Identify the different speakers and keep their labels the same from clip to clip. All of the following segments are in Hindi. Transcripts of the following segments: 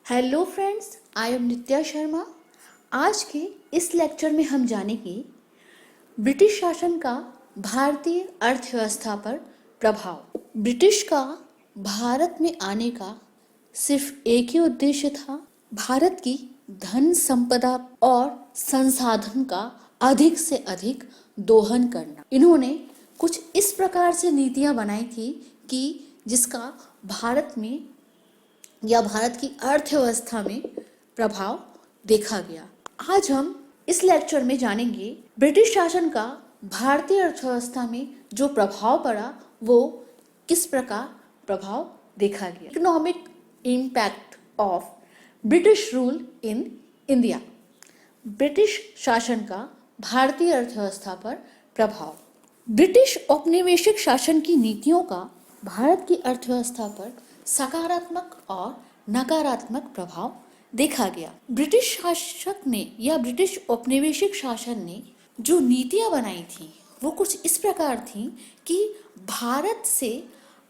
Speaker 1: हेलो फ्रेंड्स, आई एम नित्या शर्मा। आज के इस लेक्चर में हम जानेंगे ब्रिटिश शासन का भारतीय अर्थव्यवस्था पर प्रभाव। ब्रिटिश का भारत में आने का सिर्फ एक ही उद्देश्य था, भारत की धन संपदा और संसाधन का अधिक से अधिक दोहन करना। इन्होंने कुछ इस प्रकार से नीतियां बनाई थी कि जिसका भारत में या भारत की अर्थव्यवस्था में प्रभाव देखा गया। आज हम इस लेक्चर में जानेंगे ब्रिटिश शासन का भारतीय अर्थव्यवस्था में जो प्रभाव पड़ा वो किस प्रकार प्रभाव देखा गया। Economic impact of British rule in India. British शासन का भारतीय अर्थव्यवस्था पर प्रभाव। ब्रिटिश औपनिवेशिक शासन की नीतियों का भारत की अर्थव्यवस्था पर सकारात्मक और नकारात्मक प्रभाव देखा गया। ब्रिटिश शासक ने या ब्रिटिश औपनिवेशिक शासन ने जो नीतियां बनाई थी वो कुछ इस प्रकार थी कि भारत से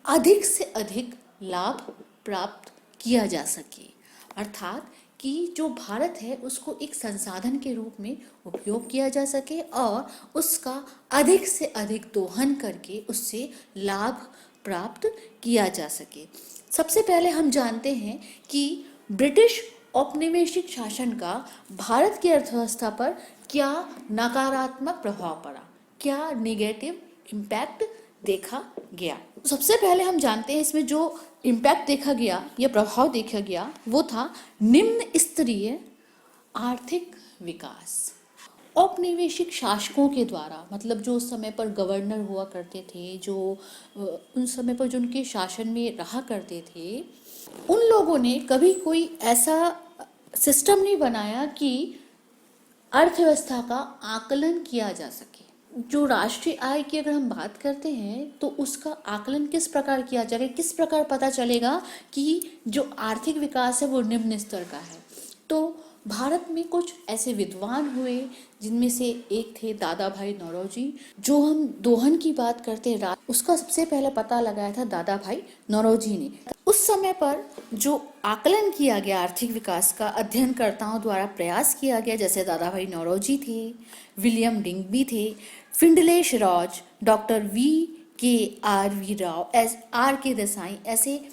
Speaker 1: अधिक लाभ प्राप्त किया जा सके, अर्थात कि जो भारत है उसको एक संसाधन के रूप में उपयोग किया जा सके और उसका अधिक से अधिक दोहन करके उससे लाभ प्राप्त किया जा सके। सबसे पहले हम जानते हैं कि ब्रिटिश औपनिवेशिक शासन का भारत की अर्थव्यवस्था पर क्या नकारात्मक प्रभाव पड़ा, क्या नेगेटिव इम्पैक्ट देखा गया। सबसे पहले हम जानते हैं इसमें जो इम्पैक्ट देखा गया या प्रभाव देखा गया वो था निम्न स्तरीय आर्थिक विकास। औपनिवेशिक शासकों के द्वारा, मतलब जो उस समय पर गवर्नर हुआ करते थे, जो उन समय पर जो उनके शासन में रहा करते थे, उन लोगों ने कभी कोई ऐसा सिस्टम नहीं बनाया कि अर्थव्यवस्था का आकलन किया जा सके। जो राष्ट्रीय आय की अगर हम बात करते हैं तो उसका आकलन किस प्रकार किया जाएगा, किस प्रकार पता चलेगा कि जो आर्थिक विकास है वो निम्न स्तर का है। तो भारत में कुछ ऐसे विद्वान हुए जिनमें से एक थे दादा भाई नौरोजी। जो हम दोहन की बात करते हैं उसका सबसे पहले पता लगाया था दादा भाई नौरोजी ने। उस समय पर जो आकलन किया गया आर्थिक विकास का अध्ययनकर्ताओं द्वारा प्रयास किया गया, जैसे दादा भाई नौरोजी थे, विलियम डिंगबी थे, फिंडलेश रॉज, doctor V Rao, R K Desai, ऐसे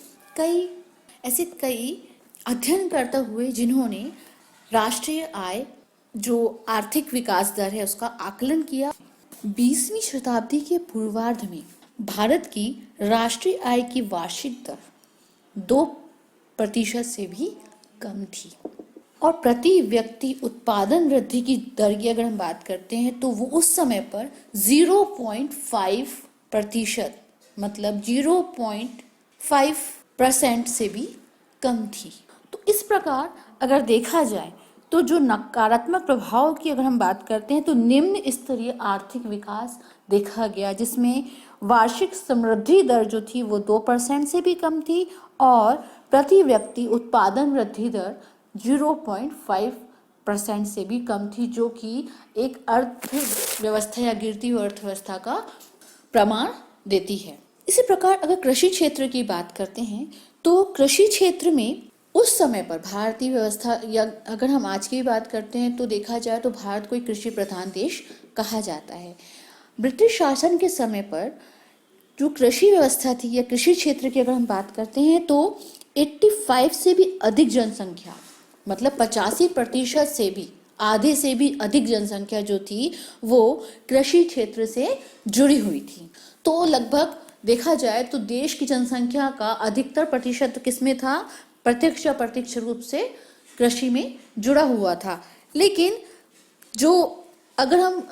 Speaker 1: कई अध्ययनकर्ता हुए जिन्होंने राष्ट्रीय आय जो आर्थिक विकास दर है उसका आकलन किया। 20वीं शताब्दी के पूर्वार्ध में भारत की राष्ट्रीय आय की वार्षिक दर 2% से भी कम थी और प्रति व्यक्ति उत्पादन वृद्धि की दर की अगर हम बात करते हैं तो वो उस समय पर 0.5%, मतलब 0.5% से भी कम थी। तो इस प्रकार अगर देखा जाए तो जो नकारात्मक प्रभाव की अगर हम बात करते हैं तो निम्न स्तरीय आर्थिक विकास देखा गया, जिसमें वार्षिक समृद्धि दर जो थी वो 2% से भी कम थी और प्रति व्यक्ति उत्पादन वृद्धि दर 0.5% से भी कम थी, जो कि एक अर्थव्यवस्था या गिरती हुई अर्थव्यवस्था का प्रमाण देती है। इसी प्रकार अगर कृषि क्षेत्र की बात करते हैं तो कृषि क्षेत्र में उस समय पर भारतीय व्यवस्था, या अगर हम आज की बात करते हैं तो देखा जाए तो भारत को एक कृषि प्रधान देश कहा जाता है। ब्रिटिश शासन के समय पर जो कृषि व्यवस्था थी या कृषि क्षेत्र की अगर हम बात करते हैं तो 85 से भी अधिक जनसंख्या, मतलब 85% से भी, आधे से भी अधिक जनसंख्या जो थी वो कृषि क्षेत्र से जुड़ी हुई थी। तो लगभग देखा जाए तो देश की जनसंख्या का अधिकतर प्रतिशत किसमें था, प्रत्यक्ष या अप्रत्यक्ष रूप से कृषि में जुड़ा हुआ था। लेकिन जो अगर हम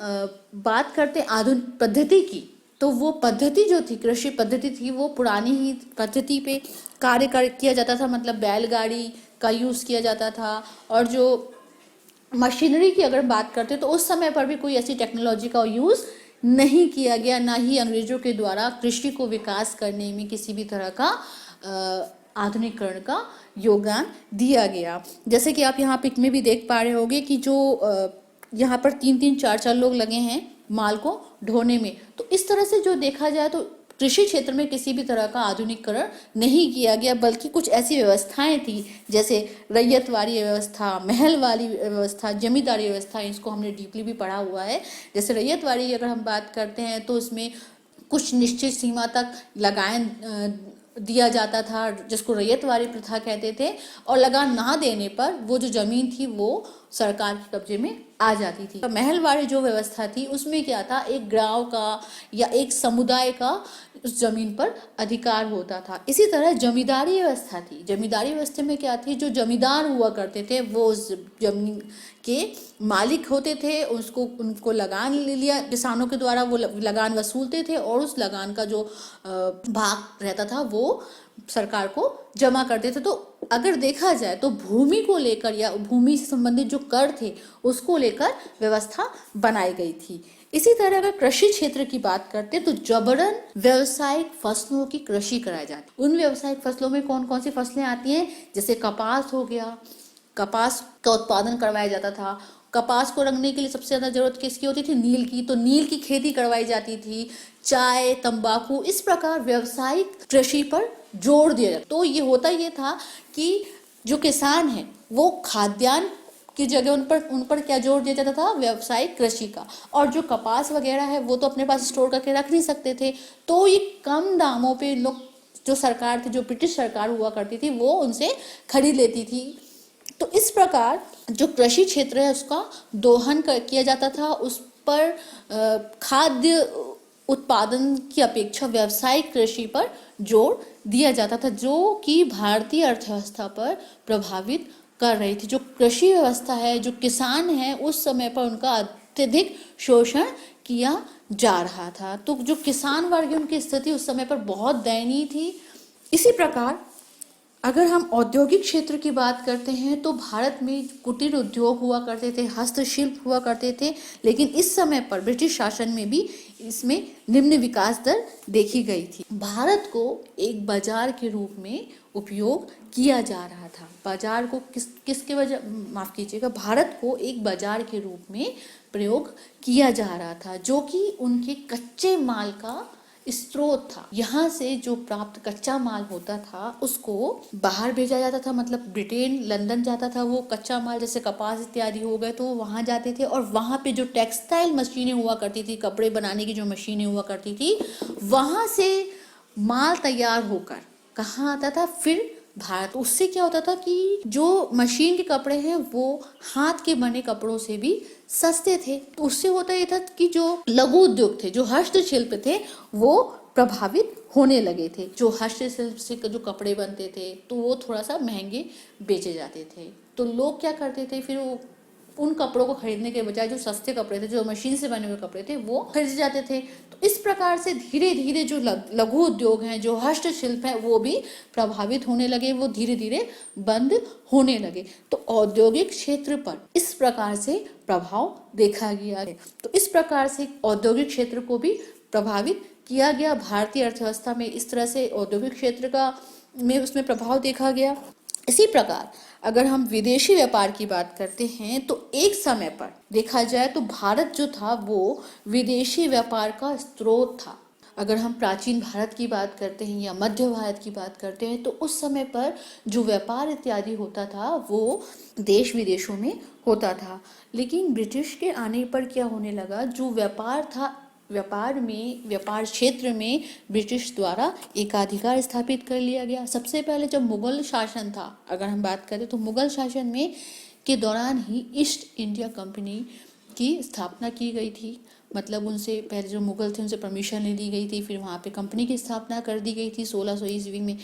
Speaker 1: बात करते हैं आधुनिक पद्धति की तो वो पद्धति जो थी, कृषि पद्धति थी, वो पुरानी ही पद्धति पे कार्य किया जाता था, मतलब बैलगाड़ी का यूज़ किया जाता था। और जो मशीनरी की अगर बात करते तो उस समय पर भी कोई ऐसी टेक्नोलॉजी का यूज़ नहीं किया गया, ना ही अंग्रेजों के द्वारा कृषि को विकास करने में किसी भी तरह का आधुनिकरण का योगदान दिया गया। जैसे कि आप यहाँ पिक में भी देख पा रहे होंगे कि जो यहाँ पर 3-3, 4-4 लोग लगे हैं माल को ढोने में। तो इस तरह से जो देखा जाए तो कृषि क्षेत्र में किसी भी तरह का आधुनिकीकरण नहीं किया गया, बल्कि कुछ ऐसी व्यवस्थाएं थी जैसे रैयत वाली व्यवस्था, महल वाली व्यवस्था, जमींदारी व्यवस्था, इसको हमने डीपली भी पढ़ा हुआ है। जैसे रैयत वाली अगर हम बात करते हैं तो उसमें कुछ निश्चित सीमा तक लगान दिया जाता था, जिसको रैयतवारी प्रथा कहते थे, और लगान ना देने पर वो जो जमीन थी वो सरकार के कब्जे में आ जाती थी। महलवाड़ी जो व्यवस्था थी उसमें क्या था, एक गांव का या एक समुदाय का उस जमीन पर अधिकार होता था। इसी तरह जमींदारी व्यवस्था थी। जमींदारी व्यवस्था में क्या थी, जो जमींदार हुआ करते थे वो उस जमीन के मालिक होते थे, उनको लगान ले लिया, किसानों के द्वारा वो लगान वसूलते थे और उस लगान का जो भाग रहता था वो सरकार को जमा करते थे। तो अगर देखा जाए तो भूमि को लेकर या भूमि से संबंधित जो कर थे उसको लेकर व्यवस्था बनाई गई थी। इसी तरह अगर कृषि क्षेत्र की बात करते तो जबरन व्यावसायिक फसलों की कृषि कराई जाती। उन व्यावसायिक फसलों में कौन कौन सी फसलें आती हैं, जैसे कपास हो गया, कपास का उत्पादन करवाया जाता था। कपास को रंगने के लिए सबसे ज्यादा जरूरत किसकी होती थी, नील की, तो नील की खेती करवाई जाती थी। चाय, तंबाकू, इस प्रकार व्यावसायिक कृषि पर जोर दिया जाता। तो ये होता ये था कि जो किसान है वो खाद्यान्न की जगह उन पर क्या जोर दिया जाता था, व्यावसायिक कृषि का। और जो कपास वगैरह है वो तो अपने पास स्टोर करके रख नहीं सकते थे, तो ये कम दामों पे लोग, जो सरकार थी, जो ब्रिटिश सरकार हुआ करती थी, वो उनसे खरीद लेती थी। तो इस प्रकार जो कृषि क्षेत्र है उसका दोहन किया जाता था, उस पर खाद्य उत्पादन की अपेक्षा व्यावसायिक कृषि पर जोर दिया जाता था, जो कि भारतीय अर्थव्यवस्था पर प्रभावित कर रही थी। जो कृषि व्यवस्था है, जो किसान है, उस समय पर उनका अत्यधिक शोषण किया जा रहा था। तो जो किसान वर्ग, उनकी स्थिति उस समय पर बहुत दयनीय थी। इसी प्रकार अगर हम औद्योगिक क्षेत्र की बात करते हैं तो भारत में कुटीर उद्योग हुआ करते थे, हस्तशिल्प हुआ करते थे, लेकिन इस समय पर ब्रिटिश शासन में भी इसमें निम्न विकास दर देखी गई थी। भारत को एक बाजार के रूप में उपयोग किया जा रहा था। बाजार को किसके वजह, माफ कीजिएगा, भारत को एक बाजार के रूप में प्रयोग किया जा रहा था, जो कि उनके कच्चे माल का स्रोत था। यहाँ से जो प्राप्त कच्चा माल होता था उसको बाहर भेजा जाता था, मतलब ब्रिटेन, लंदन जाता था वो कच्चा माल, जैसे कपास इत्यादि हो गए तो वहां जाते थे। और वहां पे जो टेक्सटाइल मशीनें हुआ करती थी, कपड़े बनाने की जो मशीनें हुआ करती थी, वहां से माल तैयार होकर कहाँ आता था, फिर भारत। उससे क्या होता था कि जो मशीन के कपड़े हैं वो हाथ के बने कपड़ों से भी सस्ते थे। तो उससे होता ये था कि जो लघु उद्योग थे, जो हस्तशिल्प थे, वो प्रभावित होने लगे थे। जो हस्तशिल्प से जो कपड़े बनते थे तो वो थोड़ा सा महंगे बेचे जाते थे। तो लोग क्या करते थे, फिर वो उन कपड़ों को खरीदने के बजाय जो सस्ते कपड़े थे, जो मशीन से बने हुए कपड़े थे, वो खरीदे जाते थे। तो इस प्रकार से धीरे धीरे जो लघु उद्योग हैं, जो हस्तशिल्प है, वो भी प्रभावित होने लगे, वो धीरे धीरे बंद होने लगे। तो औद्योगिक क्षेत्र पर इस प्रकार से प्रभाव देखा गया है। तो इस प्रकार से औद्योगिक क्षेत्र को भी प्रभावित किया गया। भारतीय अर्थव्यवस्था में इस तरह से औद्योगिक क्षेत्र का में उसमें प्रभाव देखा गया। इसी प्रकार अगर हम विदेशी व्यापार की बात करते हैं तो एक समय पर देखा जाए तो भारत जो था वो विदेशी व्यापार का स्रोत था। अगर हम प्राचीन भारत की बात करते हैं या मध्य भारत की बात करते हैं तो उस समय पर जो व्यापार इत्यादि होता था वो देश विदेशों में होता था। लेकिन ब्रिटिश के आने पर क्या होने लगा, जो व्यापार था, व्यापार क्षेत्र में ब्रिटिश द्वारा एकाधिकार स्थापित कर लिया गया। सबसे पहले जब मुगल शासन था, अगर हम बात करें तो मुगल शासन में के दौरान ही ईस्ट इंडिया कंपनी की स्थापना की गई थी। मतलब उनसे पहले जो मुगल थे उनसे परमिशन ले ली गई थी, फिर वहाँ पे कंपनी की स्थापना कर दी गई थी 1600 ईस्वी में।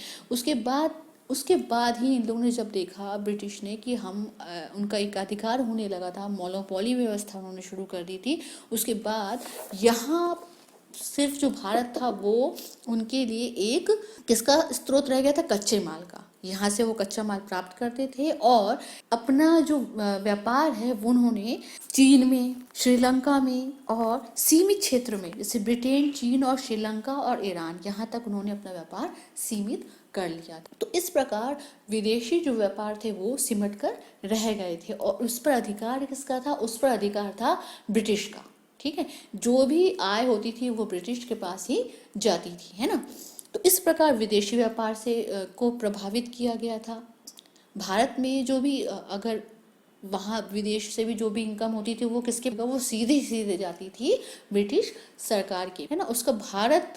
Speaker 1: उसके बाद ही इन लोगों ने जब देखा ब्रिटिश ने कि उनका एकाधिकार होने लगा था, मोनोपोली व्यवस्था उन्होंने शुरू कर दी थी, उसके बाद यहाँ सिर्फ जो भारत था वो उनके लिए एक किसका स्रोत रह गया था, कच्चे माल का। यहाँ से वो कच्चा माल प्राप्त करते थे और अपना जो व्यापार है वो उन्होंने चीन में, श्रीलंका में और सीमित क्षेत्र में, जैसे ब्रिटेन, चीन और श्रीलंका और ईरान, यहाँ तक उन्होंने अपना व्यापार सीमित कर लिया था। तो इस प्रकार विदेशी जो व्यापार थे वो सिमट कर रह गए थे और उस पर अधिकार किसका था, उस पर अधिकार था ब्रिटिश का। ठीक है, जो भी आय होती थी वो ब्रिटिश के पास ही जाती थी, है ना। तो इस प्रकार विदेशी व्यापार से को प्रभावित किया गया था। भारत में जो भी अगर वहाँ विदेश से भी जो भी इनकम होती थी वो किसके, वो सीधे सीधे जाती थी ब्रिटिश सरकार की, है ना। उसका भारत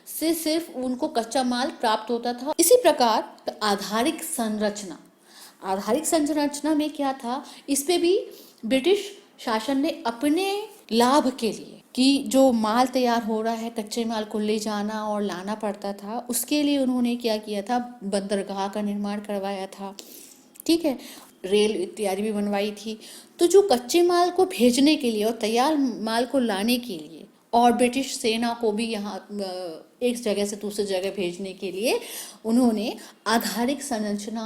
Speaker 1: से सिर्फ उनको कच्चा माल प्राप्त होता था। इसी प्रकार आधारिक संरचना में क्या था, इस पे भी ब्रिटिश शासन ने अपने लाभ के लिए कि जो माल तैयार हो रहा है कच्चे माल को ले जाना और लाना पड़ता था, उसके लिए उन्होंने क्या किया था, बंदरगाह का निर्माण करवाया था, ठीक है, रेल इत्यादि भी बनवाई थी। तो जो कच्चे माल को भेजने के लिए और तैयार माल को लाने के लिए और ब्रिटिश सेना को भी यहाँ एक जगह से दूसरी जगह भेजने के लिए उन्होंने आधारिक संरचना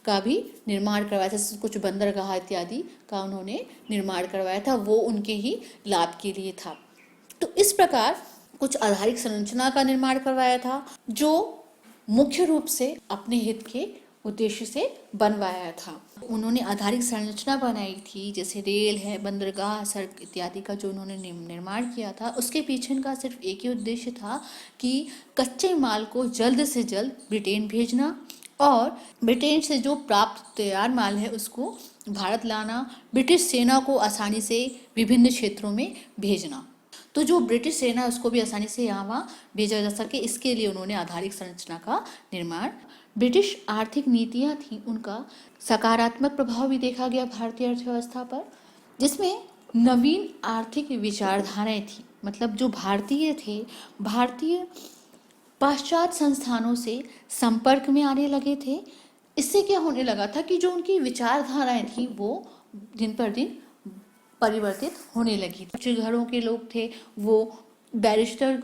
Speaker 1: का भी निर्माण करवाया था। कुछ बंदरगाह इत्यादि का उन्होंने निर्माण करवाया था, वो उनके ही लाभ के लिए था। तो इस प्रकार कुछ आधारिक संरचना का निर्माण करवाया था जो मुख्य रूप से अपने हित के उद्देश्य से बनवाया था। उन्होंने आधारिक संरचना बनाई थी, जैसे रेल है, बंदरगाह, सड़क इत्यादि का जो उन्होंने निर्माण किया था, उसके पीछे का सिर्फ एक ही उद्देश्य था कि कच्चे माल को जल्द से जल्द ब्रिटेन भेजना और ब्रिटेन से जो प्राप्त तैयार माल है उसको भारत लाना, ब्रिटिश सेना को आसानी से विभिन्न क्षेत्रों में भेजना। तो जो ब्रिटिश सेना उसको भी आसानी से यहाँ वहाँ भेजा जा सके, इसके लिए उन्होंने आधारिक संरचना का निर्माण। ब्रिटिश आर्थिक नीतियाँ थीं, उनका सकारात्मक प्रभाव भी देखा गया भारतीय अर्थव्यवस्था पर, जिसमें नवीन आर्थिक विचारधाराएं थी। मतलब जो भारतीय पाश्चात्य संस्थानों से संपर्क में आने लगे थे। इससे क्या होने लगा था कि जो उनकी विचारधाराएं थी वो दिन पर दिन परिवर्तित होने लगी। उच्च घरों के लोग थे, वो बैरिस्टर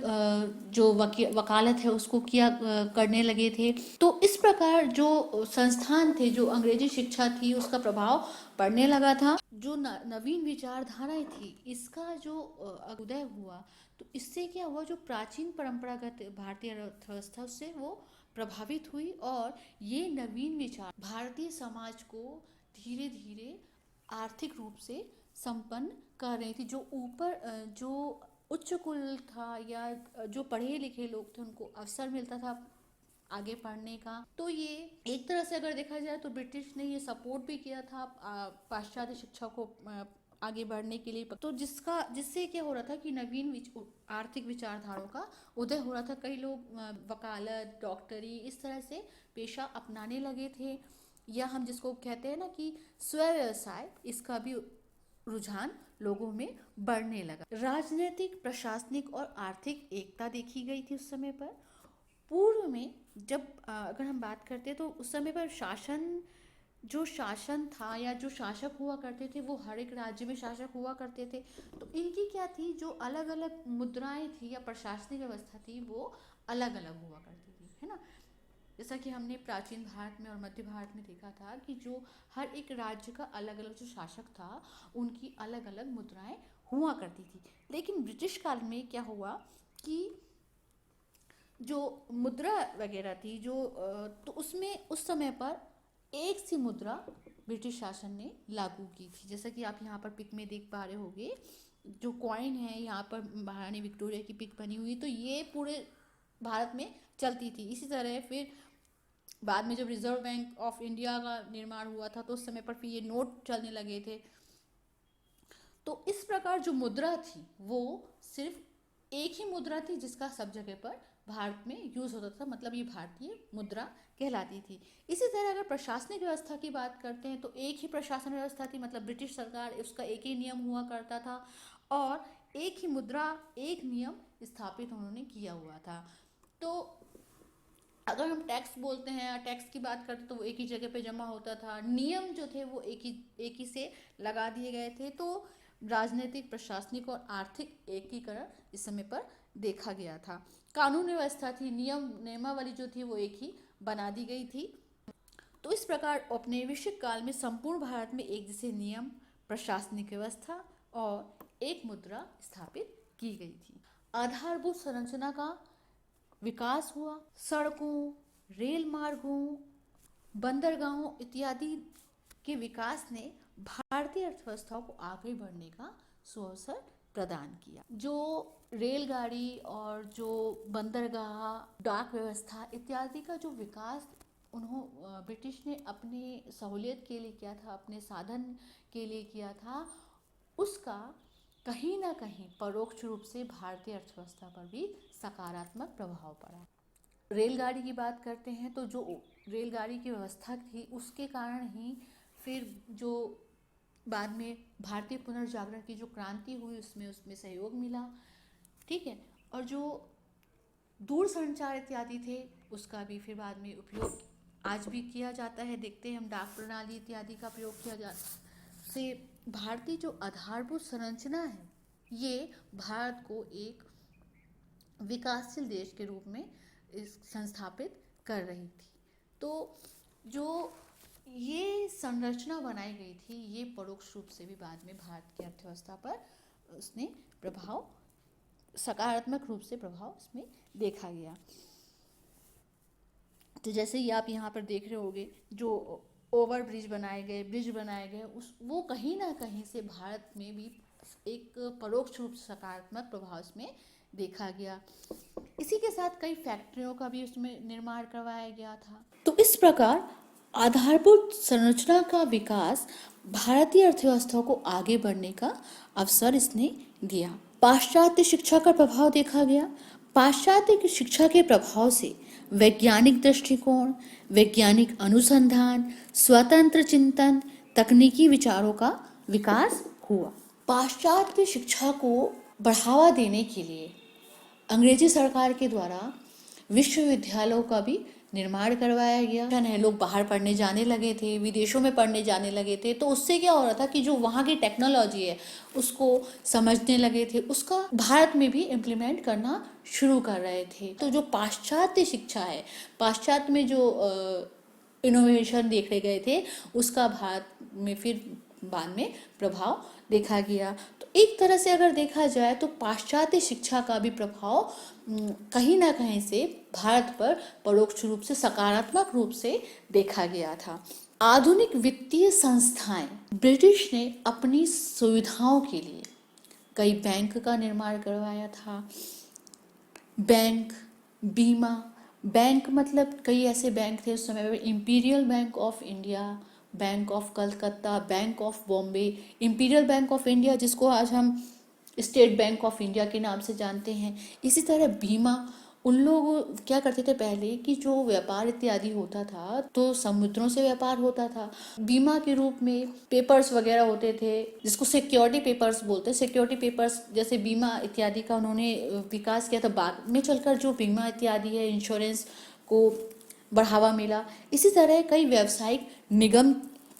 Speaker 1: जो वकालत है उसको करने लगे थे। तो इस प्रकार जो संस्थान थे, जो अंग्रेजी शिक्षा थी उसका प्रभाव पड़ने लगा था। जो नवीन विचारधाराएं थी, इसका जो उदय हुआ, तो इससे क्या हुआ, जो प्राचीन परंपरागत भारतीय अर्थव्यवस्था उससे वो प्रभावित हुई और ये नवीन विचार भारतीय समाज को धीरे धीरे आर्थिक रूप से संपन्न कर रही थी। जो उच्च कुल था या जो पढ़े लिखे लोग थे उनको अवसर मिलता था आगे पढ़ने का। तो ये एक तरह से अगर देखा जाए तो ब्रिटिश ने ये सपोर्ट भी किया था पाश्चात्य शिक्षा को आगे बढ़ने के लिए। तो जिससे क्या हो रहा था कि नवीन आर्थिक विचारधाराओं का उदय हो रहा था। कई लोग वकालत, डॉक्टरी इस तरह से पेशा अपनाने लगे थे, या हम जिसको कहते हैं ना कि स्व व्यवसाय, इसका भी रुझान लोगों में बढ़ने लगा। राजनीतिक, प्रशासनिक और आर्थिक एकता देखी गई थी उस समय पर। पूर्व में जब अगर हम बात करते हैं तो उस समय पर जो शासन था या जो शासक हुआ करते थे वो हर एक राज्य में शासक हुआ करते थे। तो इनकी क्या थी, जो अलग अलग मुद्राएं थी या प्रशासनिक व्यवस्था थी वो अलग अलग हुआ करती थी, है ना। जैसा कि हमने प्राचीन भारत में और मध्य भारत में देखा था कि जो हर एक राज्य का अलग अलग जो शासक था उनकी अलग अलग मुद्राएं हुआ करती थी। लेकिन ब्रिटिश काल में क्या हुआ कि जो मुद्रा वगैरह थी तो उसमें उस समय पर एक सी मुद्रा ब्रिटिश शासन ने लागू की थी। जैसा कि आप यहाँ पर पिक में देख पा रहे होंगे, जो कॉइन है यहाँ पर महारानी विक्टोरिया की पिक बनी हुई, तो ये पूरे भारत में चलती थी। इसी तरह फिर बाद में जब रिजर्व बैंक ऑफ इंडिया का निर्माण हुआ था तो उस समय पर फिर ये नोट चलने लगे थे। तो इस प्रकार जो मुद्रा थी वो सिर्फ एक ही मुद्रा थी जिसका सब जगह पर भारत में यूज होता था, मतलब ये भारतीय मुद्रा कहलाती थी। इसी तरह अगर प्रशासनिक व्यवस्था की बात करते हैं तो एक ही प्रशासन व्यवस्था थी, मतलब ब्रिटिश सरकार, उसका एक ही नियम हुआ करता था और एक ही मुद्रा, एक नियम स्थापित उन्होंने किया हुआ था। तो अगर हम टैक्स बोलते हैं, टैक्स की बात करते तो वो एक ही जगह पे जमा होता था, नियम जो थे वो एक ही से लगा दिए गए थे। तो राजनीतिक, प्रशासनिक और आर्थिक एकीकरण इस समय पर देखा गया था। कानून व्यवस्था थी, नियमावली जो थी वो एक ही बना दी गई थी। तो इस प्रकार औपनिवेशिक काल में संपूर्ण भारत में एक जैसे नियम, प्रशासनिक व्यवस्था और एक मुद्रा स्थापित की गई थी। आधारभूत संरचना का विकास हुआ। सड़कों, रेल मार्गों, बंदरगाहों इत्यादि के विकास ने भारतीय अर्थव्यवस्था को आगे बढ़ने का सुअवसर प्रदान किया। जो रेलगाड़ी और जो बंदरगाह, डाक व्यवस्था इत्यादि का जो विकास ब्रिटिश ने अपनी सहूलियत के लिए किया था, अपने साधन के लिए किया था, उसका कहीं ना कहीं परोक्ष रूप से भारतीय अर्थव्यवस्था पर भी सकारात्मक प्रभाव पड़ा। रेलगाड़ी की बात करते हैं तो जो रेलगाड़ी की व्यवस्था थी उसके कारण ही फिर जो बाद में भारतीय पुनर्जागरण की जो क्रांति हुई उसमें सहयोग मिला, ठीक है। और जो दूर संचार इत्यादि थे उसका भी फिर बाद में उपयोग आज भी किया जाता है। देखते हैं हम डाक प्रणाली इत्यादि का प्रयोग किया जाता से भारतीय जो आधारभूत संरचना है ये भारत को एक विकासशील देश के रूप में संस्थापित कर रही थी। तो जो ये संरचना बनाई गई थी ये परोक्ष रूप से भी बाद में भारत की अर्थव्यवस्था पर उसने प्रभाव, सकारात्मक रूप से प्रभाव उसमें देखा गया। तो जैसे ही आप यहाँ पर देख रहे होंगे जो ओवर ब्रिज बनाए गए वो कहीं ना कहीं से भारत में भी एक परोक्ष रूप से सकारात्मक प्रभाव इसमें देखा गया। इसी के साथ कई फैक्ट्रियों का भी उसमें निर्माण करवाया गया था। तो इस प्रकार आधारभूत संरचना का विकास भारतीय अर्थव्यवस्था को आगे बढ़ने का अवसर इसने दिया। पाश्चात्य शिक्षा का प्रभाव देखा गया। पाश्चात्य की शिक्षा के प्रभाव से वैज्ञानिक दृष्टिकोण, वैज्ञानिक अनुसंधान, स्वतंत्र चिंतन, तकनीकी विचारों का विकास हुआ। पाश्चात्य शिक्षा को बढ़ावा देने के लिए अंग्रेजी सरकार के द्वारा विश्वविद्यालयों का भी निर्माण करवाया गया। लोग बाहर पढ़ने जाने लगे थे, विदेशों में पढ़ने जाने लगे थे, तो उससे क्या हो रहा था कि जो वहाँ की टेक्नोलॉजी है उसको समझने लगे थे, उसका भारत में भी इम्प्लीमेंट करना शुरू कर रहे थे। तो जो पाश्चात्य शिक्षा है, पाश्चात्य में जो इनोवेशन देखे गए थे उसका भारत में फिर बाद में प्रभाव देखा गया। तो एक तरह से अगर देखा जाए तो पाश्चात्य शिक्षा का भी प्रभाव कहीं ना कहीं से भारत पर परोक्ष रूप से, सकारात्मक रूप से देखा गया था। आधुनिक वित्तीय संस्थाएं, ब्रिटिश ने अपनी सुविधाओं के लिए कई बैंक का निर्माण करवाया था। बैंक, बीमा, बैंक मतलब कई ऐसे बैंक थे उस समय में, imperial bank of India, bank of Calcutta, bank of Bombay, imperial bank of India जिसको आज हम स्टेट बैंक ऑफ इंडिया के नाम से जानते हैं। इसी तरह बीमा, उन लोग क्या करते थे पहले कि जो व्यापार इत्यादि होता था तो समुद्रों से व्यापार होता था। बीमा के रूप में पेपर्स वगैरह होते थे जिसको सिक्योरिटी पेपर्स बोलते हैं। सिक्योरिटी पेपर्स जैसे बीमा इत्यादि का उन्होंने विकास किया था। बाद में चलकर जो बीमा इत्यादि है, इंश्योरेंस को बढ़ावा मिला। इसी तरह कई व्यावसायिक निगम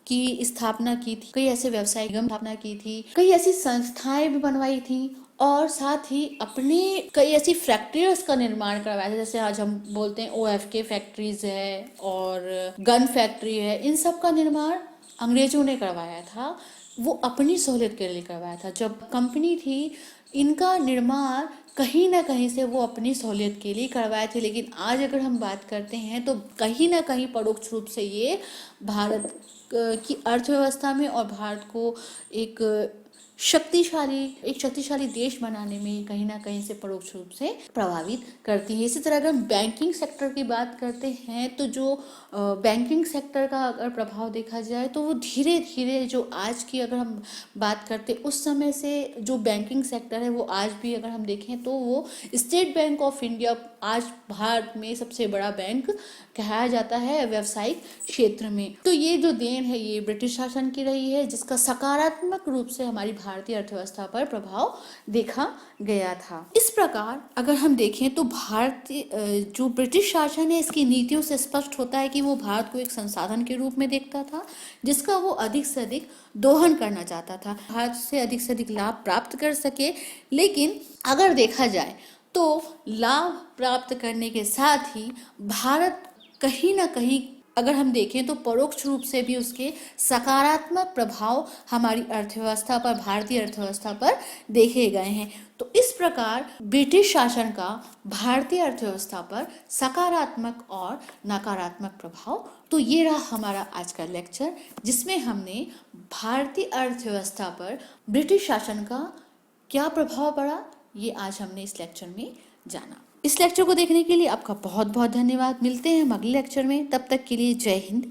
Speaker 1: की स्थापना की थी, कई ऐसे व्यवसायिक निगम स्थापना की थी, कई ऐसी संस्थाएं भी बनवाई थी और साथ ही अपने कई ऐसी फैक्ट्रीज का निर्माण करवाया था। जैसे आज हम बोलते हैं OFK फैक्ट्रीज है और गन फैक्ट्री है, इन सब का निर्माण अंग्रेजों ने करवाया था। वो अपनी सहूलियत के लिए करवाया था। जब कंपनी थी इनका निर्माण कहीं ना कहीं से वो अपनी सहूलियत के लिए करवाए थे। लेकिन आज अगर हम बात करते हैं तो कहीं ना कहीं परोक्ष रूप से ये भारत की अर्थव्यवस्था में और भारत को एक शक्तिशाली देश बनाने में कहीं ना कहीं से परोक्ष रूप से प्रभावित करती है। इसी तरह अगर हम बैंकिंग सेक्टर की बात करते हैं तो जो बैंकिंग सेक्टर का अगर प्रभाव देखा जाए तो वो धीरे धीरे जो आज की अगर हम बात करते उस समय से जो बैंकिंग सेक्टर है वो आज भी अगर हम देखें तो वो स्टेट बैंक ऑफ इंडिया आज भारत में सबसे बड़ा बैंक कहा जाता है व्यावसायिक क्षेत्र में। तो ये जो देन है ये ब्रिटिश शासन की रही है जिसका सकारात्मक रूप से हमारी भारतीय अर्थव्यवस्था पर प्रभाव देखा गया था। इस प्रकार अगर हम देखें तो भारतीय जो ब्रिटिश शासन है इसकी नीतियों से स्पष्ट होता है कि वो भारत को एक संसाधन के रूप में देखता था जिसका वो अधिक से अधिक दोहन करना चाहता था, भारत से अधिक लाभ प्राप्त कर सके। लेकिन अगर देखा जाए तो लाभ प्राप्त करने के साथ ही भारत कहीं ना कहीं अगर हम देखें तो परोक्ष रूप से भी उसके सकारात्मक प्रभाव हमारी अर्थव्यवस्था पर, भारतीय अर्थव्यवस्था पर देखे गए हैं। तो इस प्रकार ब्रिटिश शासन का भारतीय अर्थव्यवस्था पर सकारात्मक और नकारात्मक प्रभाव। तो ये रहा हमारा आज का लेक्चर जिसमें हमने भारतीय अर्थव्यवस्था पर ब्रिटिश शासन का क्या प्रभाव पड़ा, ये आज हमने इस लेक्चर में जाना। इस लेक्चर को देखने के लिए आपका बहुत बहुत धन्यवाद। मिलते हैं हम अगले लेक्चर में, तब तक के लिए जय हिंद,